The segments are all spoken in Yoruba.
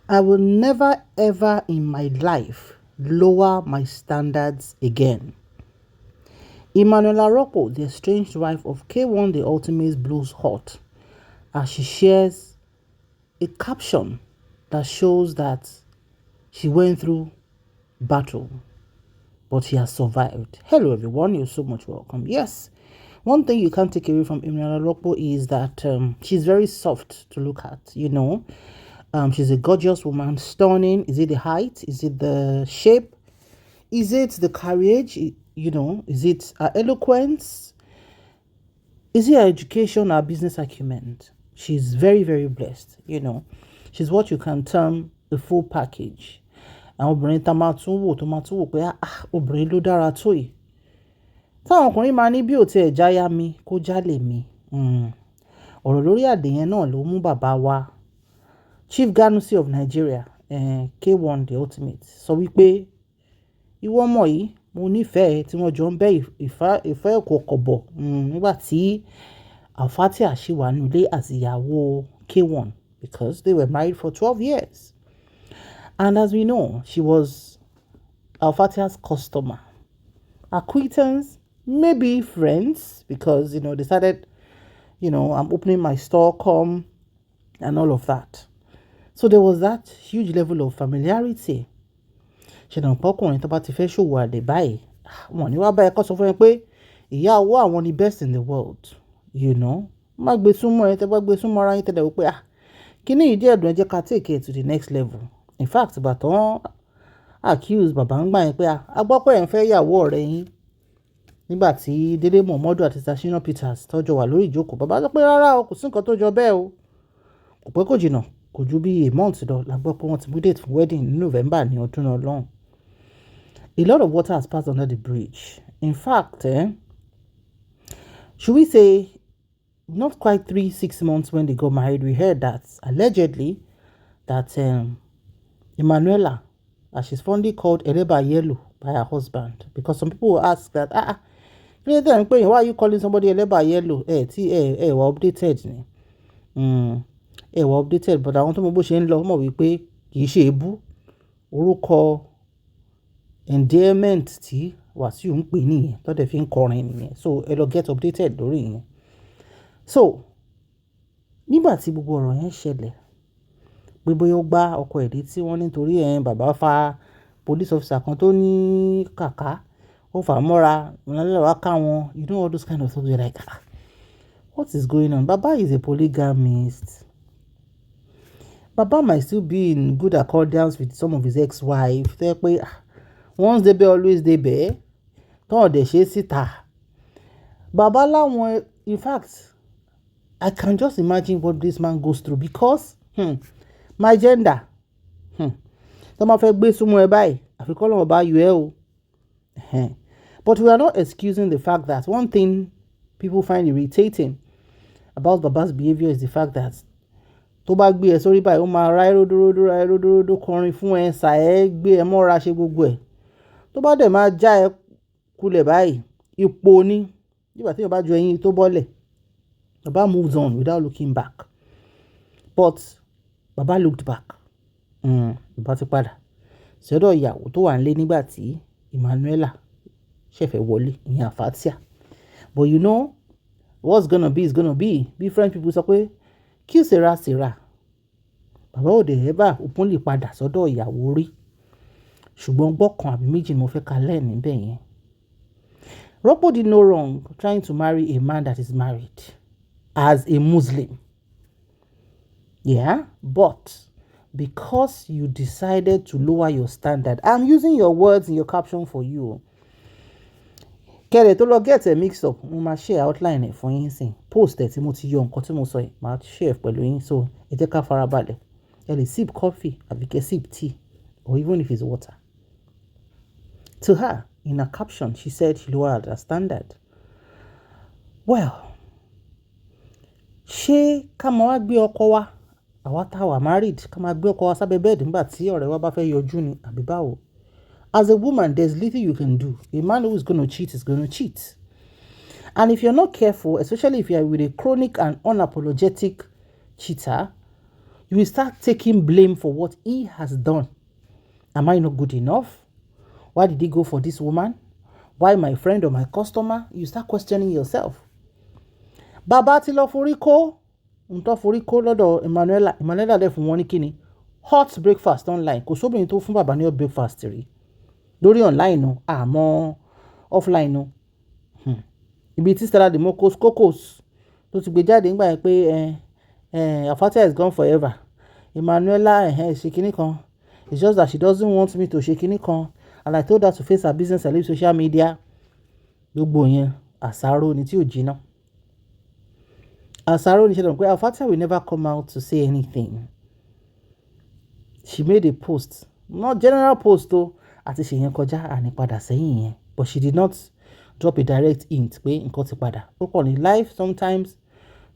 I will never ever in my life lower my standards again. Emmanuella Ropo, the estranged wife of K1, the ultimate, blows hot as she shares a caption that shows that she went through battle, but she has survived. Hello everyone, you're so much welcome. Yes, one thing you can't take away from Emmanuella Ropo is that she's very soft to look at, she's a gorgeous woman, stunning. Is it the height? Is it the shape? Is it the courage? Is it her eloquence? Is it her education, her business acumen? She's very, very blessed, She's what you can term the full package. Àwọn obìnrin tá máa tún wò pé obìnrin ló dára tó yìí. Táwọn ọkùnrin máa ní bí ò tiẹ̀ jáyà mi kó jálè mi. Ọ̀rọ̀ lórí àdé yẹn náà ló mú bàbá wa Chief Ganusi of Nigeria, K1 the ultimate, sọ wípé ìwọ ọmọ yìí mo nífẹ̀ẹ́ tí wọ́n jọ ń bẹ́ ìfẹ́ ìkọ̀kọ̀bọ̀ nígbà tí Alfatia ṣì wà nílé as ìyàwó K1 because they were married for 12 years. And as we know, she was Alfatia's customer. Acquaintance, maybe friends, because, they started, I'm opening my store, come, and all of that. So there was that huge level of familiarity. Ṣé náà pọ́kùnrin tó bá ti fẹ́ ṣòwò àlè báyìí, wọ́n ní wá bá ẹ̀kọ́ sọ fún ẹ pé ìyàwó àwọn ni best in the world, Má gbé súnmọ́ ẹ tẹ́ bá gbé súnmọ́ ara yín tẹ́lẹ̀ wípé kíní ìdí ẹ̀dùn ẹ jẹ́ ká take it to the next level. In fact, bàtàn accuse bàbá ń gbà yẹn pé a gbọ́ pé ẹ̀ ń fẹ́ ìyàwó ọ̀rẹ́ yín nígbà tí Délé Momodu àti Sashina Peters tọ́jọ́ wà lórí ìjókòó. Bàbá sọ pé rárá o, kò sí nǹkan tó jọ bẹ́ẹ̀ o. Kò pẹ́ kò jìnnà, kò ju bí a month lọ la gbọ́ pé wọ́n ti mú date fún wedding ní November ní ọdún náà lọ́hùn. A lot of water has passed under the bridge. In fact, should we say, not quite 3-6 months when they got married, we heard that allegedly that Emmanuella, as she's fondly called Elebayelo by her husband, because some people will ask that, why are you calling somebody Elebayelo? Were updated ni. Were updated, but àwọn tó mọ bó ṣe ń lọ mọ̀ wípé kì í ṣe ebú. Orúkọ endearment tí Wàsíù ń pè nìyẹn, tó dẹ̀ fi ń kọrin nìyẹn. So ẹ lọ get updated lórí yẹn. So nígbà tí gbogbo ọ̀rọ̀ yẹn ṣẹlẹ̀, pé bóyá ó gbá ọkọ ẹ̀ létí wọ́n nítorí bàbá fa police officer kan tó ní kàkà, ó fà mọ́ra, wá ká wọn, all those kind of stuff. You're like, what is going on? Baba is a polygamist. Baba might still be in good accordance with some of his ex-wives. Tẹ́ pé once débẹ̀ always débẹ̀, tọ́wọ́n dẹ̀ ṣe síta. Baba láwọn, in fact, I can just imagine what this man goes through because my gender, tó máa fẹ́ gbé súnmọ́ ẹ báyìí, àfikún lọ́wọ́ bá yọ ẹ́ o. But we are not excusing the fact that one thing people find irritating about Baba's behavior is the fact that tó bá gbé ẹ sórí báyìí, ó máa ra ẹródóródó kọrin fún ẹ, ṣà ẹ, gbé ẹ mọ́ra, ṣe gbogbo ẹ̀. Tó bá dẹ̀ máa já ẹ kulẹ̀ báyìí, ipò ni. Nígbà tí èèyàn bá ju ẹyin tó bọ́lẹ̀, Baba moves on without looking back. But Baba looked back. Baba ti padà sọ́dọ̀ ìyàwó tó wà nílé nígbà tí Emmanuella ṣẹ̀fẹ̀ wọlé, ìyẹn Alfatia. But what's gonna be is gonna be. Bí French people sọ pé kí sera. Bàbá òde ẹ̀bà openly padà sọ́dọ̀ ìyàwó rí. Ṣùgbọ́n gbọ́kàn àbí méjì ni mo fẹ́ ka lẹ́ẹ̀ níbẹ̀ yẹn. Ropo did no wrong trying to marry a man that is married as a Muslim. Yeah, but because you decided to lower your standard, I'm using your words in your caption for you. Kẹ̀rẹ̀ tó lọ get a mix up, mo máa share outline ẹ̀ fún yín sìn. Post ẹ̀ tí mo ti yọ nǹkan tí mo sọ yìí, máa share pẹ̀lú yín. So ẹ jẹ́ ká farabalẹ̀. Ẹ lè sip coffee àbí kẹ́ sip tea, or even if it's water. To her, in her caption, she said she lowered her standard. Well, ṣé ká máa wá gbé ọkọ wa, àwa tá wà married, ká máa gbé ọkọ wa sábẹ́ bẹ́ẹ̀dì nígbà tí ọ̀rẹ́ wa bá fẹ́ yọjú ni àbí báwo? As a woman, there's little you can do. A man who is going to cheat is going to cheat. And if you're not careful, especially if you're with a chronic and unapologetic cheater, You will start taking blame for what he has done. Am I not good enough? Why did he go for this woman? Why my friend or my customer? You start questioning yourself. Bàbá ti lọ forí kó, ntọ́ forí kó lọ́dọ̀ Emmanuella dẹ̀ fún wọn ní kíni hot breakfast online. Kò sóbìnrin tó fún bàbá ní hot breakfast rí. Lórí online no, àmọ́ offline no. Ibi tí Stella the Cocos tó ti gbé jáde nígbà yẹn pé Afatia is gone forever. Emmanuella ṣe kíní kan. It's just that she doesn't want me to ṣe kíní kan. And I told her to face her business and leave social media. Gbogbo yẹn àṣàrò ni tí ò jiná. Àṣàrò ni ṣe dàn pé Afatia will never come out to say anything. She made a post, not general post though, àti ṣe yẹn kọjá àní padà sẹ́yìn yẹn. But she did not drop a direct hint pé nǹkan ti padà. Ó kàn ní life sometimes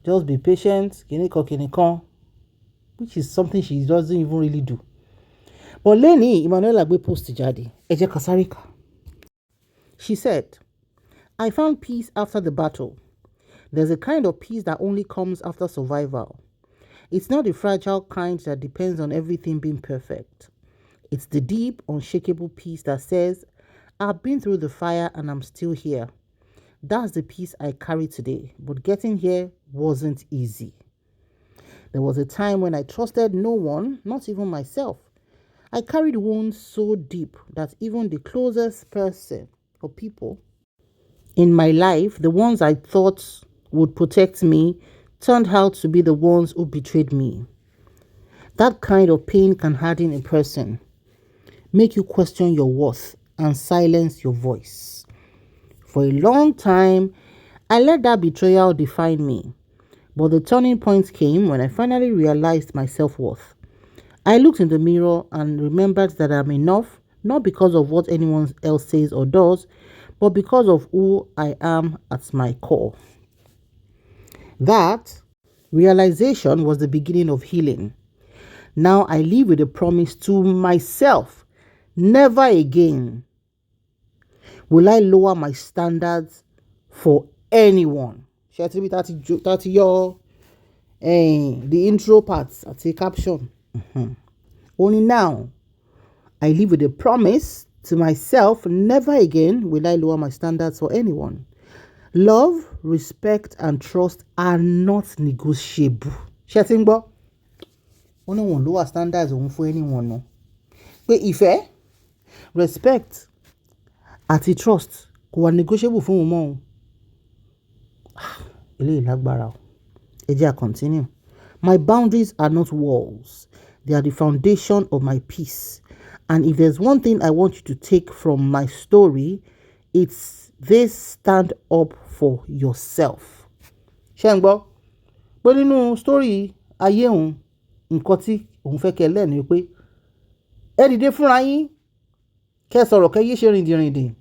just be patient, kíní kan, which is something she doesn't even really do. But lẹ́ni Emmanuella gbé post jáde, ẹ jẹ́ ká sáré kà. She said, I found peace after the battle. There's a kind of peace that only comes after survival. It's not the fragile kind that depends on everything being perfect. It's the deep, unshakable peace that says, I've been through the fire and I'm still here. That's the peace I carry today, but getting here wasn't easy. There was a time when I trusted no one, not even myself. I carried wounds so deep that even the closest person or people in my life, the ones I thought would protect me, turned out to be the ones who betrayed me. That kind of pain can harden a person, make you question your worth, and silence your voice. For a long time, I let that betrayal define me. But the turning point came when I finally realized my self-worth. I looked in the mirror and remembered that I'm enough, not because of what anyone else says or does, but because of who I am at my core. That realization was the beginning of healing. Now I live with a promise to myself, never again will I lower my standards for anyone. That's your the intro parts at the caption. Only now I live with a promise to myself, never again will I lower my standards for anyone. Love, respect, and trust are not negotiable. Shetingbo, only one lower standards for anyone. No. But ìfẹ́, respect, àti trust kò wà negotiable fún wọn mọ́. Eléyìí lágbára o. Ẹ jẹ́ á continue. My boundaries are not walls. They are the foundation of my peace. And if there's one thing I want you to take from my story, it's this: stand up for yourself. Ṣé ń gbọ́? Pé nínú story ayé òun, nǹkan tí òun fẹ́ kẹ́ lẹ́nu pé ẹ dìde fúnra yín, kẹ́ sọ̀rọ̀ kẹ́ yé ṣe rìndìnrìndìn.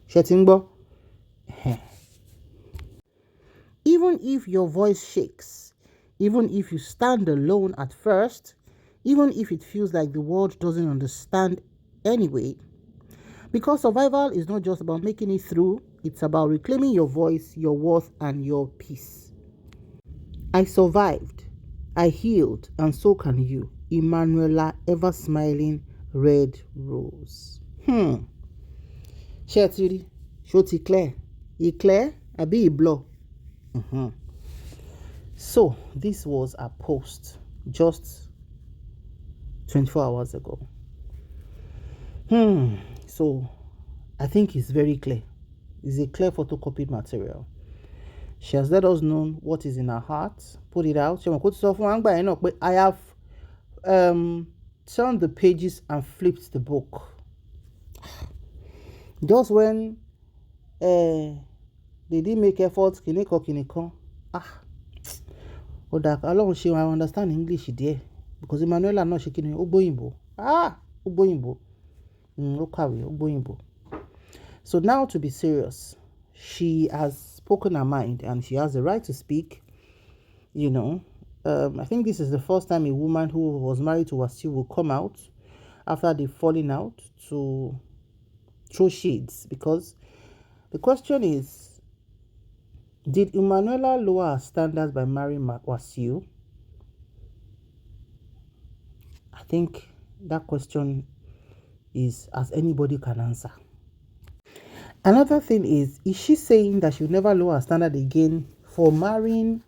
Ṣé ti ń gbọ́? Even if your voice shakes, even if you stand alone at first, even if it feels like the world doesn't understand anyway, because survival is not just about making it through, it's about reclaiming your voice, your worth, and your peace. I survived, I healed, and so can you. Emmanuella, ever smiling, red rose. Ṣé ti rí? Ṣó ti clear? E clear? Àbí e blur? So this was a post just 24 hours ago. So I think it's very clear. It's a clear photocopied material. She has let us know what is in her heart, put it out. I have turned the pages and flipped the book. Just when they didn't make efforts, kiniko. I understand English there. Because Emmanuella not shaking Ogboyinbo. Ogboyinbo. Ogboyinbo. So now, to be serious, she has spoken her mind and she has the right to speak. I think this is the first time a woman who was married to Wasiu will come out after the falling out to throw shades. Because the question is, did Emmanuella lower her standards by marrying Wasiu? think that question is as anybody can answer. Another thing is she saying that she'll never lower her standard again for marrying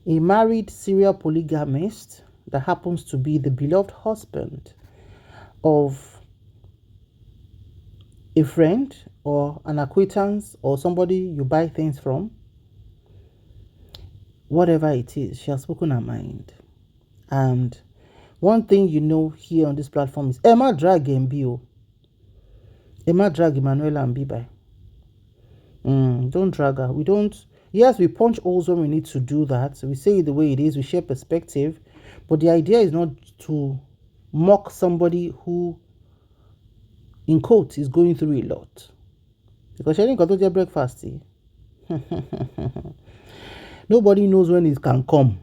a married serial polygamist that happens to be the beloved husband of a friend or an acquaintance or somebody you buy things from? Whatever it is, she has spoken her mind. And one thing you know here on this platform is Emma drag MBO. Emma drag Emmanuella and Bibai. Don't drag her. We don't. Yes, we punch holes when we need to do that. We say it the way it is. We share perspective. But the idea is not to mock somebody who, in quotes, is going through a lot. Because she didn't go to their breakfast. Nobody knows when it can come.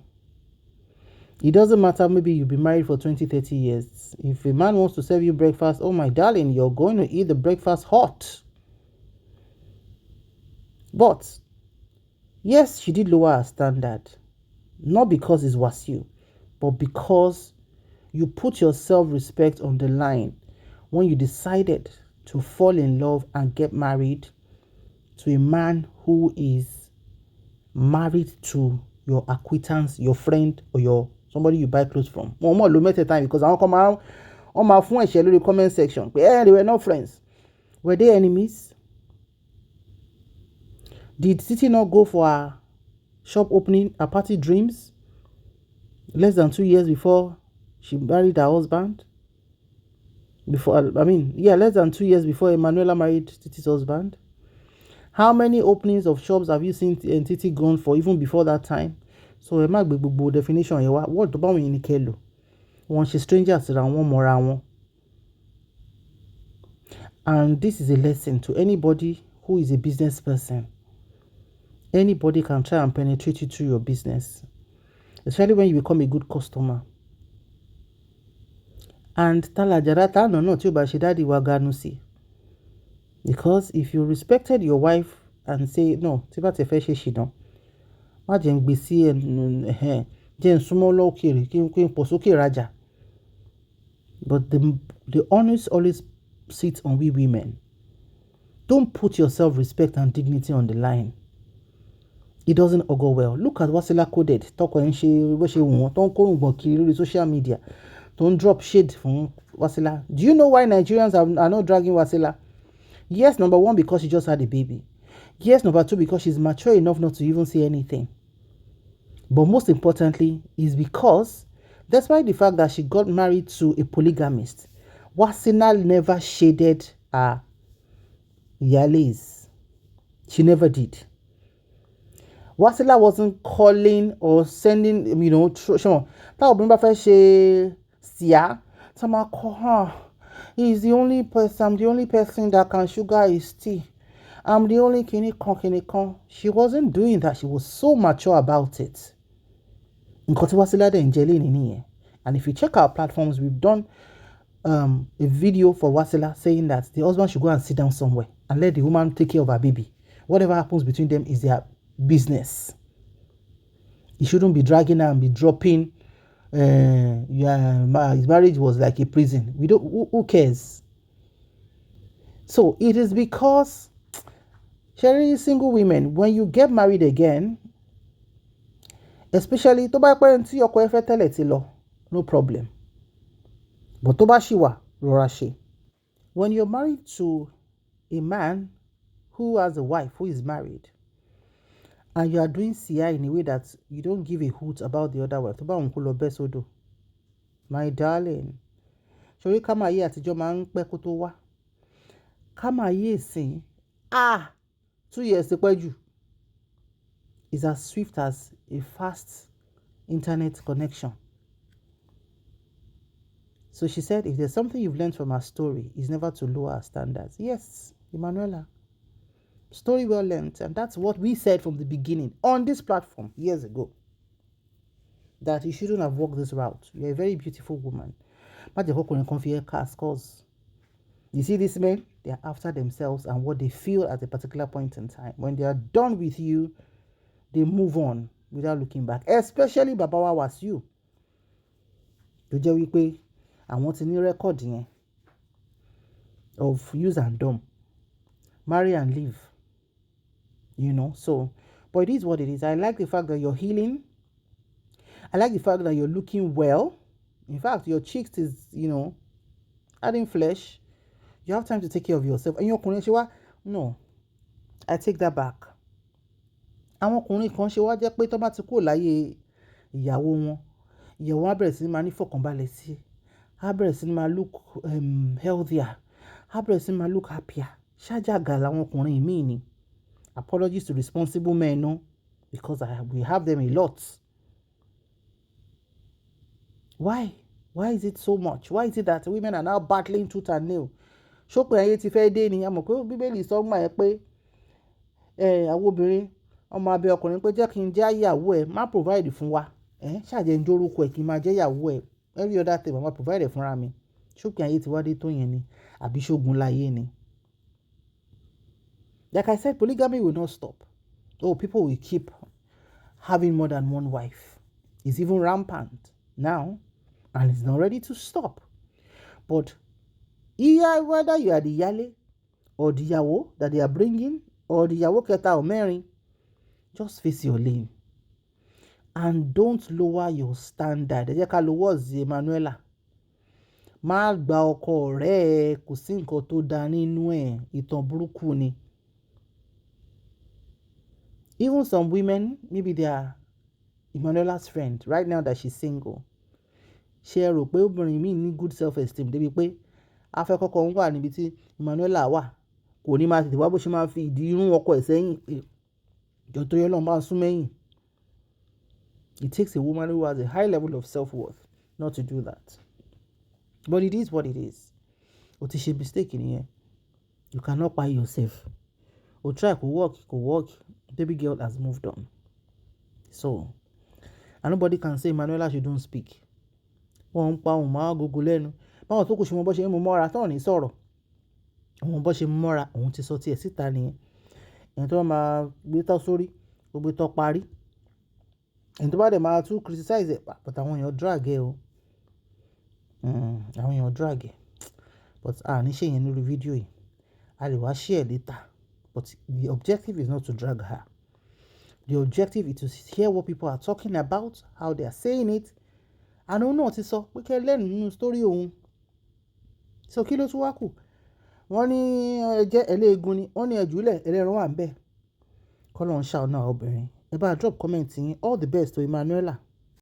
It doesn't matter, maybe you've been married for 20, 30 years. If a man wants to serve you breakfast, oh my darling, you're going to eat the breakfast hot. But, yes, she did lower her standard. Not because it's Wasiu, but because you put your self-respect on the line when you decided to fall in love and get married to a man who is married to your acquaintance, your friend, or your somebody you buy clothes from. More low time because I don't come out on my phone and share the comment section. But they were not friends. Were they enemies? Did Titi not go for a shop opening, a party dreams, less than 2 years before she married her husband? Less than 2 years before Emmanuella married Titi's husband. How many openings of shops have you seen Titi gone for even before that time? So ẹ má gbé gbogbo definition yẹn wá. Wọ́n tó bá wọn yẹn ní kẹ́lò. Wọ́n ṣe strangers ra wọn mọ́ra wọn. And this is a lesson to anybody who is a business person. Anybody can try and penetrate you through your business, especially when you become a good customer. And talajarata no tí ó bá ṣe dáàdi wa ganu sí. Because if you respected your wife and say no, tí bá ti fẹ́ ṣe ṣìnà, má jẹ́ ń gbé sí jẹ́ ń súnmọ́ lókèrè kí n pọ̀ sókè rajà. But the onus always sits on we women. Don't put your self-respect and dignity on the line. It doesn't augur well. Look at Wasila Coded. Talk when she don't call kiri social media. Don't drop shade from Wasila. Do you know why Nigerians are not dragging Wasila? Yes, number one, because she just had a baby. Yes, number two, because she's mature enough not to even say anything. But most importantly, is because despite the fact that she got married to a polygamist, Wasila never shaded her yales. She never did. Wasila wasn't calling or sending, that remember first she Tama call her. He's the only person, I'm the only person that can sugar his tea. I'm the only kinikon. She wasn't doing that. She was so mature about it. And if you check our platforms, we've done a video for Wasila saying that the husband should go and sit down somewhere and let the woman take care of her baby. Whatever happens between them is their business. He shouldn't be dragging her and be dropping. His marriage was like a prison. Who cares? So it is because Sherry, single women, when you get married again, especially tó bá pẹ́ tí ọkọ ẹ fẹ́ tẹ́lẹ̀ ti lọ, no problem. But tó bá ṣì wà, rọra ṣe. When you're married to a man who has a wife who is married, and you are doing CI in a way that you don't give a hoot about the other wife, tó bá òun kó lọ bẹ́ sódò, my darling, ṣorí ká máa yé àtijọ́ máa ń pẹ́ kó tó wá. Ká máa yé ìsìn, 2 years ti pẹ́ jù. Is as swift as a fast internet connection. So she said, if there's something you've learned from her story, is never to lower her standards. Yes, Emmanuella. Story well learned. And that's what we said from the beginning on this platform years ago. That you shouldn't have walked this route. You're a very beautiful woman. Cause you see these men, they're after themselves and what they feel at a particular point in time. When they are done with you, they move on without looking back. Especially Babawa was you. tó jẹ́ wípé àwọn ti ní record yẹn of use and dumb, marry and leave, so but it is what it is. I like the fact that you're healing. I like the fact that you're looking well. In fact, your cheeks is, adding flesh. You have time to take care of yourself. And no, I take that back. Àwọn ọkùnrin kan ṣe wá jẹ́ pé tó bá ti kúrò láyé ìyàwó wọn á bẹ̀rẹ̀ sí ní máa ní fọkànbalẹ̀ sí, á bẹ̀rẹ̀ sí ní máa look healthier, á bẹ̀rẹ̀ sí ní máa look happier. Ṣájàgà làwọn ọkùnrin míì ni. Apologies to responsible men, no, because we have them a lot. Why is it so much? Why is it that women are now battling tooth and nail? Ṣópin ayé ti fẹ́ dé ni, a mọ̀ pé Bíbélì sọ gbà ẹ́ pé àwọn obìnrin ọmọ abẹ ọkùnrin pé jẹ́ kí n jẹ́ ìyàwó ẹ̀, má provide fún wa, ṣàjẹ́ ń jórúkọ ẹ̀ kí n máa jẹ́ ìyàwó ẹ̀, every other thing má provide fúnra mi. Ṣópin ayé ti wá dé tó yẹn ni, àbí ṣógun láyé ni? Like I said, polygamy will not stop. People will keep having more than one wife. It's even rampant now, and it's not ready to stop. But whether you are the yale or the ìyàwó that they are bringing, or the ìyàwó kẹta or mẹ́rin, just face your lane and don't lower your standard. Ẹ jẹ́ ká lo words Emmanuella. Má gba ọkọ rẹ̀, kò sí nǹkan tó dá nínú ẹ̀, ìtàn burúkú ni. Even some women, maybe they are Emmanuella's friend right now that she's single. Ṣé ẹ rò pé obìnrin mi ní good self-esteem débi pé afẹ́kọ́kọ́ ń wà níbi tí Emmanuella wà, kò ní máa tètè wá bó ṣe máa fi ìdí irun ọkọ ẹ̀ sẹ́yìn pé ìjọ tó yẹ lọ́n bá ń sún mẹ́yìn. It takes a woman who has a high level of self-worth not to do that. But it is what it is. O ti ṣe mistake nìyẹn. You cannot buy yourself. O try kò work. Baby girl has moved on. So, and nobody can say Emmanuella she don't speak. Wọ́n ń pa òun máa gógó lẹ́nu. Báwọn tó kù ṣe mọ bó ṣe ń mú mọ́ra tán ní sọ̀rọ̀. Òun bó ṣe mú mọ́ra, òun ti sọ tiẹ̀ síta nìyẹn. Ẹni tó máa gbé tọ́ sórí, ó gbé tọ́ parí. Ẹni tó bá dẹ̀ máa tún criticize ẹ̀, but àwọn èèyàn drag ẹ o. Àwọn èèyàn drag ẹ. But ní ṣe yẹn lórí fídíò yìí. A lè wá share later. But the objective is not to drag her. The objective is to hear what people are talking about, how they are saying it. And òun náà ti sọ pé kẹ́ lẹ́nu nínú story òun. So kí ló tún wá kù? Wọ́n ní ẹjẹ́ ẹlẹ́ẹ̀gún ni, wọ́n ní ẹjùlẹ̀ ẹlẹ́ran wà ń bẹ̀. Kọ́lọ́run ṣàánú àwọn obìnrin. Ẹ bá drop comment yín. All the best to Emmanuella.